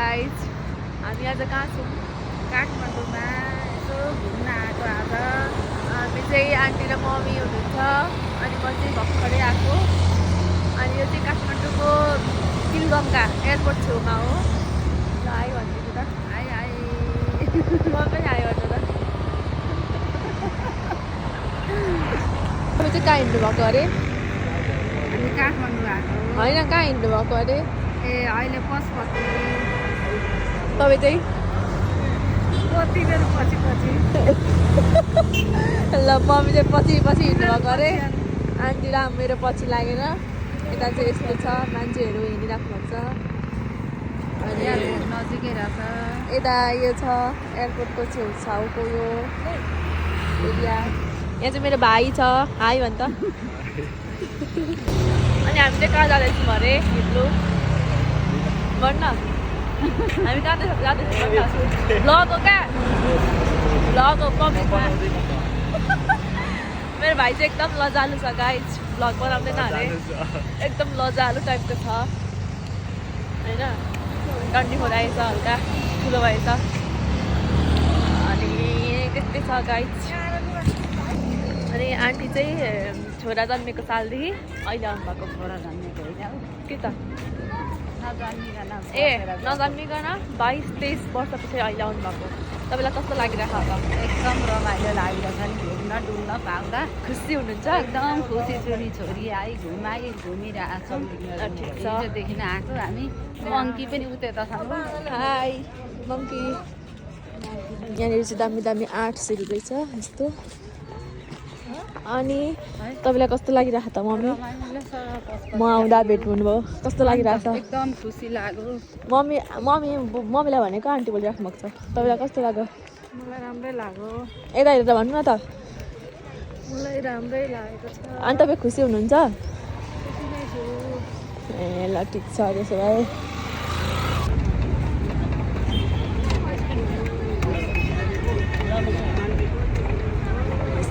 Guys हामी आज कहाँ छौँ काठमाडौँमा यसो घुम्न आएको आज हामी चाहिँ आन्टी र मम्मी हुनुहुन्छ अनि म चाहिँ भर्खरै आएको अनि यो चाहिँ काठमाडौँको तिलगङ्गा एयरपोर्ट छेउमा हो ल आयो भनिदिनु त आइ म पनि आयो भन्नु त तपाईँ चाहिँ कहाँ हिँड्नु भएको अरे हामी काठमाडौँ आएको होइन कहाँ हिँड्नु भएको अरे ए अहिले पशुपति तपाईँ चाहिँ कति बेर पछि ल मम्मी चाहिँ पछि पछि हिँड्नु भएको अरे आन्टी र मेरो पछि लागेर यता चाहिँ यस्तो छ मान्छेहरू हिँडिराख्नु भएको छ अनि नजिकै रहेछ यता यो छ एयरपोर्टको छेउछाउको यो एरिया यहाँ चाहिँ मेरो भाइ छ हाई भन् त अनि हामी चाहिँ कहाँ जाँदैछौँ अरे हिँड्नु भन्न हामी कहाँ जाँदैछौँ भ्लग हो क्या भ्लग हो पब्लिकमा मेरो भाइ चाहिँ एकदम लजालु छ गाइज भ्लग बनाउँदैन अरे एकदम लजालु टाइपको छ होइन डन्डी खोलाएछ हल्का ठुलो भएछ अनि त्यस्तै छ गाइज अनि आन्टी चाहिँ छोरा जन्मेको सालदेखि अहिले आउनुभएको छोरा जन्मेको होइन के त नजन्मिकन ए नजन्मिकन 22-23 वर्षपछि अहिले आउनुभएको तपाईँलाई कस्तो लागिरहेको छ एकदम रमाइलो लागिरहेछ नि घुम्न डुल्न पाउँदा खुसी हुनुहुन्छ एकदम खुसी छोरी आई घुमिरहेको ठिक छ। हिजोदेखि आएको हामी मङ्की पनि उता छन् हाई मङ्की यहाँनिर चाहिँ दामी दामी आर्ट्सहरू रहेछ यस्तो अनि तपाईँलाई कस्तो लागिरहेको त मम्मी म आउँदा भेट हुनुभयो कस्तो लागिरहेको छ एकदम खुसी लाग्यो मम्मीलाई भनेको आन्टी बोलिराख्नु भएको छ तपाईँलाई कस्तो लाग्यो मलाई राम्रै लाग्यो यता हेरेर भन्नु न त मलाई राम्रै लागेको छ अनि तपाईँ खुसी हुनुहुन्छ खुसी नै छु ए ल ठिक छ त्यसो भए